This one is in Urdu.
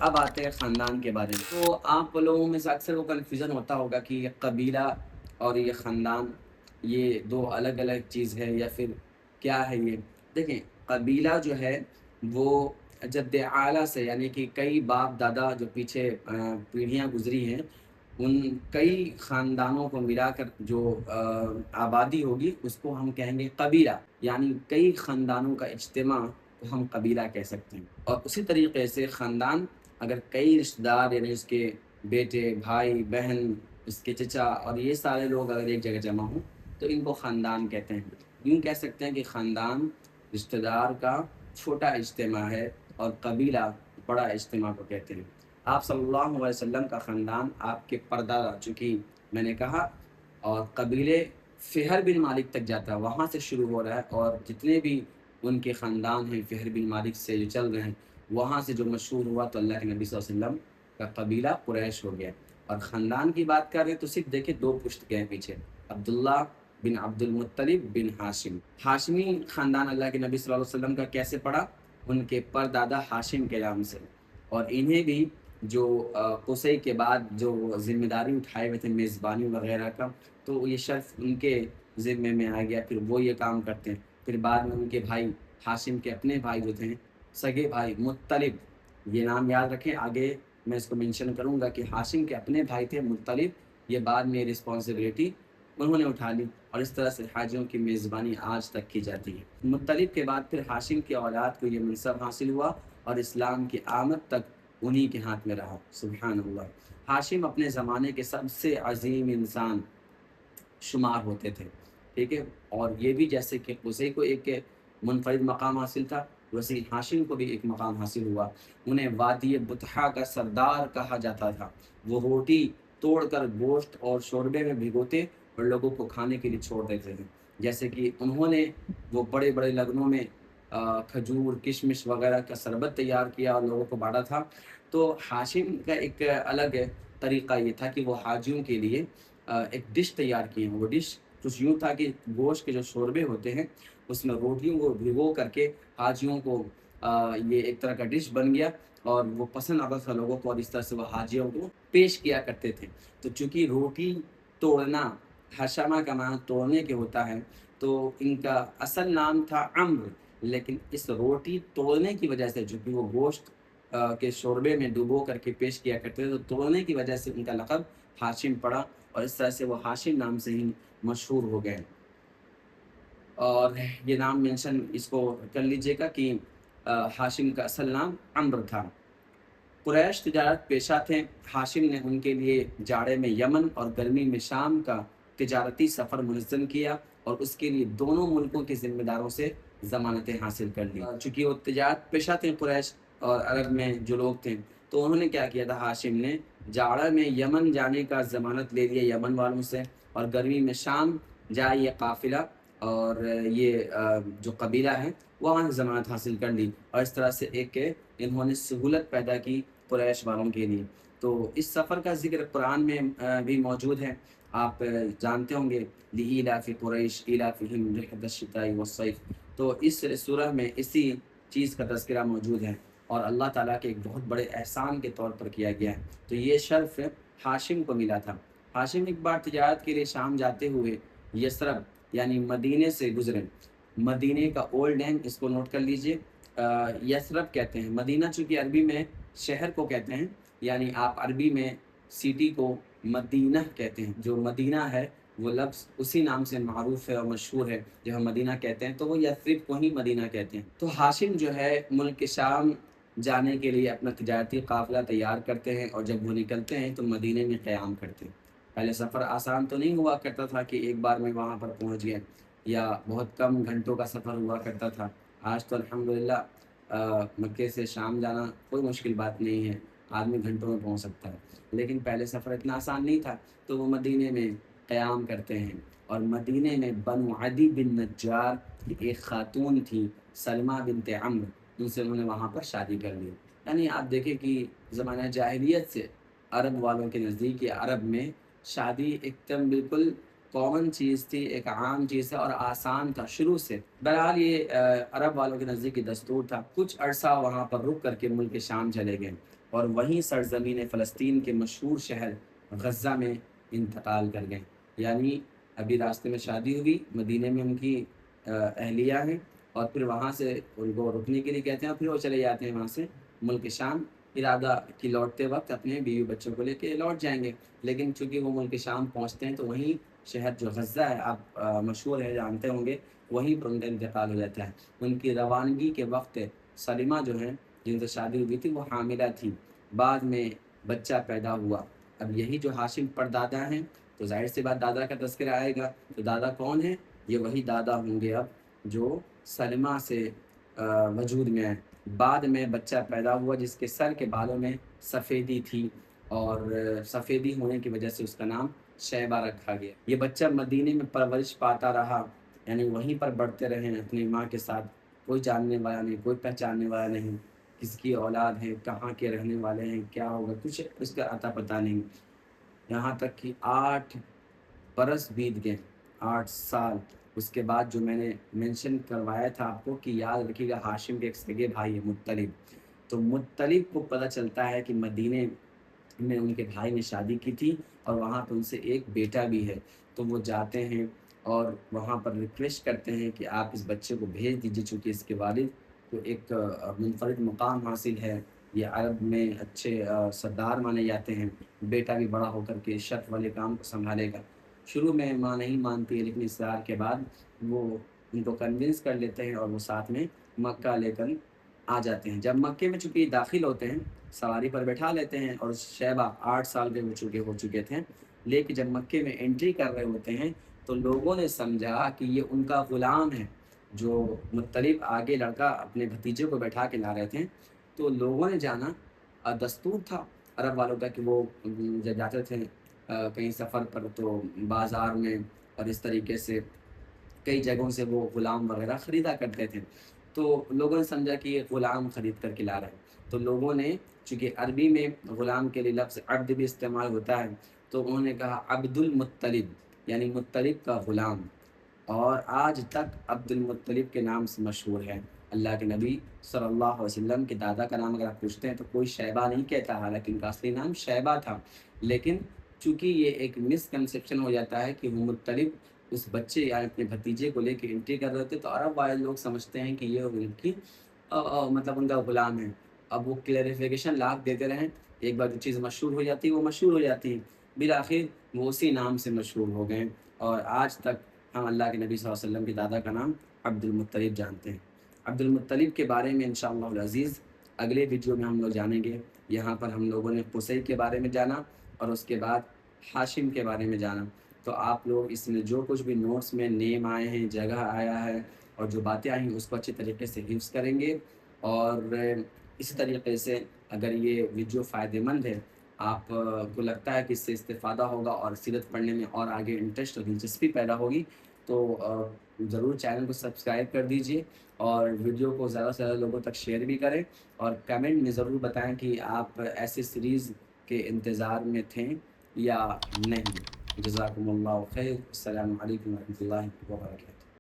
اب آتے ہیں خاندان کے بارے میں۔ تو آپ لوگوں میں سے اکثر وہ کنفیوژن ہوتا ہوگا کہ یہ قبیلہ اور یہ خاندان یہ دو الگ الگ چیز ہے یا پھر کیا ہے یہ؟ دیکھیں، قبیلہ جو ہے وہ جد اعلیٰ سے، یعنی کہ کئی باپ دادا جو پیچھے پیڑھیاں گزری ہیں، ان کئی خاندانوں کو ملا کر جو آبادی ہوگی اس کو ہم کہیں گے قبیلہ، یعنی کئی خاندانوں کا اجتماع کو ہم قبیلہ کہہ سکتے ہیں۔ اور اسی طریقے سے خاندان اگر کئی رشتہ دار، یعنی اس کے بیٹے، بھائی، بہن، اس کے چچا اور یہ سارے لوگ اگر ایک جگہ جمع ہوں تو ان کو خاندان کہتے ہیں۔ یوں کہہ سکتے ہیں کہ خاندان رشتہ دار کا چھوٹا اجتماع ہے اور قبیلہ بڑا اجتماع کو کہتے ہیں۔ آپ صلی اللہ علیہ وسلم کا خاندان آپ کے پردادا، چونکہ میں نے کہا، اور قبیلے فہر بن مالک تک جاتا ہے، وہاں سے شروع ہو رہا ہے، اور جتنے بھی ان کے خاندان ہیں فہر بن مالک سے جو چل رہے ہیں، وہاں سے جو مشہور ہوا تو اللہ کے نبی صلی اللہ علیہ وسلم کا قبیلہ قریش ہو گیا۔ اور خاندان کی بات کر رہے ہیں تو صرف دیکھیں دو پشت گئے پیچھے، عبداللہ بن عبد المطلب بن ہاشم۔ ہاشمی خاندان اللہ کے نبی صلی اللہ علیہ وسلم کا کیسے پڑا؟ ان کے پردادا ہاشم کے نام سے، اور انہیں بھی جو قصی کے بعد جو ذمہ داری اٹھائے ہوئے تھے میزبانی وغیرہ کا، تو یہ شرف ان کے ذمے میں آ گیا، پھر وہ یہ کام کرتے ہیں۔ پھر بعد میں ان کے بھائی ہاشم کے اپنے بھائی جو تھے، سگے بھائی مطلب، یہ نام یاد رکھیں، آگے میں اس کو مینشن کروں گا کہ ہاشم کے اپنے بھائی تھے مطلب، یہ بعد میں رسپانسبلٹی انہوں نے اٹھا لی، اور اس طرح سے حاجیوں کی میزبانی آج تک کی جاتی ہے۔ مطلب کے بعد پھر ہاشم کی اولاد کو یہ منصب حاصل ہوا، اور اسلام کی آمد تک انہی کے ہاتھ میں رہا۔ سبحان اللہ۔ ہاشم اپنے زمانے کے سب سے عظیم انسان شمار ہوتے تھے، ٹھیک ہے، اور یہ بھی جیسے کہ قصی کو ایک منفرد مقام حاصل تھا، ویسے ہاشم کو بھی ایک مقام حاصل ہوا۔ انہیں وادی بطحا کا سردار کہا جاتا تھا۔ وہ روٹی توڑ کر گوشت اور شوربے میں بھگوتے اور لوگوں کو کھانے کے لیے چھوڑ دیتے تھے، جیسے کہ انہوں نے وہ بڑے بڑے لگنوں میں کھجور، کشمش وغیرہ کا شربت تیار کیا اور لوگوں کو بانٹا تھا۔ تو ہاشم کا ایک الگ طریقہ یہ تھا کہ وہ حاجیوں کے لیے ایک ڈش تیار کیے ہیں۔ وہ ڈش کچھ یوں تھا کہ گوشت کے جو شوربے ہوتے ہیں اس میں روٹیوں کو بھگو کر کے حاجیوں کو یہ ایک طرح کا ڈش بن گیا، اور وہ پسند آتا تھا لوگوں کو، اور اس طرح سے وہ حاجیوں کو پیش کیا کرتے تھے۔ تو چونکہ روٹی توڑنا، حشمہ کا معنی توڑنے کے ہوتا ہے، تو ان کا اصل نام تھا عمرو، لیکن اس روٹی توڑنے کی وجہ سے، جو کہ وہ گوشت کے شوربے میں ڈبو کر کے پیش کیا کرتے تھے، تو توڑنے کی وجہ سے ان کا لقب ہاشم پڑا، اور اس طرح سے وہ ہاشم نام سے ہی مشہور ہو گئے۔ اور یہ نام مینشن اس کو کر لیجئے گا کہ ہاشم کا اصل نام عمرو تھا۔ قریش تجارت پیشہ تھے۔ ہاشم نے ان کے لیے جاڑے میں یمن اور گرمی میں شام کا تجارتی سفر منظم کیا، اور اس کے لیے دونوں ملکوں کے ذمہ داروں سے ضمانتیں حاصل کر لی۔ چونکہ وہ تجارت پیشہ تھے قریش، اور عرب میں جو لوگ تھے، تو انہوں نے کیا کیا تھا، ہاشم نے جاڑا میں یمن جانے کا ضمانت لے لیا یمن والوں سے، اور گرمی میں شام جائے یہ قافلہ اور یہ جو قبیلہ ہے وہاں سے ضمانت حاصل کر لی، اور اس طرح سے ایک انہوں نے سہولت پیدا کی قریش والوں کے لیے۔ تو اس سفر کا ذکر قرآن میں بھی موجود ہے، آپ جانتے ہوں گے، لِإِيلَافِ قُرَيْشٍ إِيلَافِهِمْ رِحْلَةَ الشِّتَاءِ وَالصَّيْفِ۔ تو اس سورہ میں اسی چیز کا تذکرہ موجود ہے، اور اللہ تعالیٰ کے ایک بہت بڑے احسان کے طور پر کیا گیا ہے۔ تو یہ شرف ہاشم کو ملا تھا۔ ہاشم ایک بار تجارت کے لیے شام جاتے ہوئے یثرب یعنی مدینے سے گزرے۔ مدینے کا اولڈ نیم اس کو نوٹ کر لیجئے، یثرب کہتے ہیں۔ مدینہ چونکہ عربی میں شہر کو کہتے ہیں، یعنی آپ عربی میں سٹی کو مدینہ کہتے ہیں، جو مدینہ ہے وہ لفظ اسی نام سے معروف ہے اور مشہور ہے، جو ہم مدینہ کہتے ہیں، تو وہ یثرب کو ہی مدینہ کہتے ہیں۔ تو ہاشم جو ہے ملک شام جانے کے لیے اپنا تجارتی قافلہ تیار کرتے ہیں، اور جب وہ نکلتے ہیں تو مدینے میں قیام کرتے ہیں۔ پہلے سفر آسان تو نہیں ہوا کرتا تھا کہ ایک بار میں وہاں پر پہنچ گیا، یا بہت کم گھنٹوں کا سفر ہوا کرتا تھا۔ آج تو الحمدللہ مکے سے شام جانا کوئی مشکل بات نہیں ہے، آدمی گھنٹوں میں پہنچ سکتا ہے، لیکن پہلے سفر اتنا آسان نہیں تھا، تو وہ مدینے میں قیام کرتے ہیں۔ اور مدینے میں بنو عدی بن نجار کی ایک خاتون تھی، سلمہ بنت عمرو، ان سے انہوں نے وہاں پر شادی کر لی۔ یعنی آپ دیکھیں کہ زمانہ جاہلیت سے عرب والوں کے نزدیک، یا عرب میں شادی ایک دم بالکل کامن چیز تھی، ایک عام چیز ہے، اور آسان تھا شروع سے۔ بہرحال یہ عرب والوں کے نزدیک دستور تھا۔ کچھ عرصہ وہاں پر رک کر کے ملک شام چلے گئے، اور وہیں سرزمین فلسطین کے مشہور شہر غزہ میں انتقال کر گئے۔ یعنی ابھی راستے میں شادی ہوئی، مدینے میں ان کی اہلیہ ہیں، اور پھر وہاں سے ان کو رکنے کے لیے کہتے ہیں، پھر وہ چلے جاتے ہیں وہاں سے ملک شام، ارادہ کہ لوٹتے وقت اپنے بیوی بچوں کو لے کے لوٹ جائیں گے، لیکن چونکہ وہ ملک شام پہنچتے ہیں تو وہیں شہر جو غزہ ہے، آپ مشہور ہے، جانتے ہوں گے، وہیں پر ان کا انتقال ہو جاتا ہے۔ ان کی روانگی کے وقت سلمہ جو ہیں، جن سے شادی ہوئی تھی، وہ حاملہ تھی، بعد میں بچہ پیدا ہوا۔ اب یہی جو ہاشم پردادا ہیں، تو ظاہر سی بات دادا کا تذکرہ آئے گا، تو دادا کون ہے؟ یہ وہی دادا ہوں گے اب جو سلمہ سے وجود میں آئے۔ بعد میں بچہ پیدا ہوا جس کے سر کے بالوں میں سفیدی تھی، اور سفیدی ہونے کی وجہ سے اس کا نام شیبہ رکھا گیا۔ یہ بچہ مدینے میں پرورش پاتا رہا، یعنی وہیں پر بڑھتے رہے اپنی ماں کے ساتھ، کوئی جاننے والا نہیں، کوئی پہچاننے والا نہیں، کس کی اولاد ہے، کہاں کے رہنے والے ہیں، کیا ہوگا، کچھ اس کا عطا پتہ نہیں۔ یہاں تک کہ 8 برس بیت گئے، 8 سال۔ اس کے بعد جو میں نے مینشن کروایا تھا آپ کو کہ یاد رکھیے گا، ہاشم کے ایک سگے بھائی ہے مطلب، تو مطلب کو پتہ چلتا ہے کہ مدینے میں ان کے بھائی نے شادی کی تھی، اور وہاں پہ ان سے ایک بیٹا بھی ہے، تو وہ جاتے ہیں اور وہاں پر ریکویسٹ کرتے ہیں کہ آپ اس بچے کو بھیج دیجیے، چونکہ اس کے والد کو ایک منفرد مقام حاصل ہے، یہ عرب میں اچھے سردار مانے جاتے ہیں، بیٹا بھی بڑا ہو کر کے شرف والے کام کو سنبھالے گا۔ شروع میں ماں نہیں مانتی ہے، لیکن اصرار کے بعد وہ ان کو کنونس کر لیتے ہیں، اور وہ ساتھ میں مکہ لے کر آ جاتے ہیں۔ جب مکے میں چونکہ داخل ہوتے ہیں، سواری پر بٹھا لیتے ہیں، اور شیبہ 8 سال کے ہو چکے تھے، لیکن جب مکے میں انٹری کر رہے ہوتے ہیں تو لوگوں نے سمجھا کہ یہ ان کا غلام ہے، جو مطلب آگے لڑکا اپنے بھتیجے کو بیٹھا کے لا رہے تھے، تو لوگوں نے جانا، دستور تھا عرب والوں کا کہ وہ جب جاتے تھے کہیں سفر پر تو بازار میں اور اس طریقے سے کئی جگہوں سے وہ غلام وغیرہ خریدا کرتے تھے، تو لوگوں نے سمجھا کہ یہ غلام خرید کر کے لا رہا ہے، تو لوگوں نے چونکہ عربی میں غلام کے لیے لفظ عبد بھی استعمال ہوتا ہے، تو انہوں نے کہا عبد المطلب، یعنی مطلب کا غلام، اور آج تک عبد المطلب کے نام سے مشہور ہے۔ اللہ کے نبی صلی اللہ علیہ وسلم کے دادا کا نام اگر آپ پوچھتے ہیں تو کوئی شیبہ نہیں کہتا، حالانکہ ان کا اصلی نام شیبہ تھا، لیکن چونکہ یہ ایک مسکنسیپشن ہو جاتا ہے کہ وہ مطلب اس بچے یا اپنے بھتیجے کو لے کے انٹری کر رہے تھے، تو عرب والے لوگ سمجھتے ہیں کہ یہ ان کی مطلب ان کا غلام ہے۔ اب وہ کلیریفیکیشن لاکھ دیتے رہیں، ایک بار جو چیز مشہور ہو جاتی ہے وہ مشہور ہو جاتی ہے، بالآخر وہ اسی نام سے مشہور ہو گئے، اور آج تک ہم اللہ کے نبی صلی اللہ علیہ وسلم کے دادا کا نام عبد المطلب جانتے ہیں۔ عبد المطلب کے بارے میں انشاءاللہ العزیز اگلے ویڈیو میں ہم لوگ جانیں گے۔ یہاں پر ہم لوگوں نے قصی کے بارے میں جانا، اور اس کے بعد ہاشم کے بارے میں جانا، تو آپ لوگ اس میں جو کچھ بھی نوٹس میں نیم آئے ہیں، جگہ آیا ہے، اور جو باتیں آئی ہیں اس کو اچھے طریقے سے حفظ کریں گے، اور اسی طریقے سے اگر یہ ویڈیو فائدہ مند ہے، آپ کو لگتا ہے کہ اس سے استفادہ ہوگا اور سیرت پڑھنے میں اور آگے انٹرسٹ اور دلچسپی پیدا ہوگی، تو ضرور چینل کو سبسکرائب کر دیجئے، اور ویڈیو کو زیادہ سے زیادہ لوگوں تک شیئر بھی کریں، اور کمنٹ میں ضرور بتائیں کہ آپ ایسے سیریز کے انتظار میں تھے یا نہیں۔ جزاکم اللہ خیر، السلام علیکم ورحمۃ اللہ وبرکاتہ۔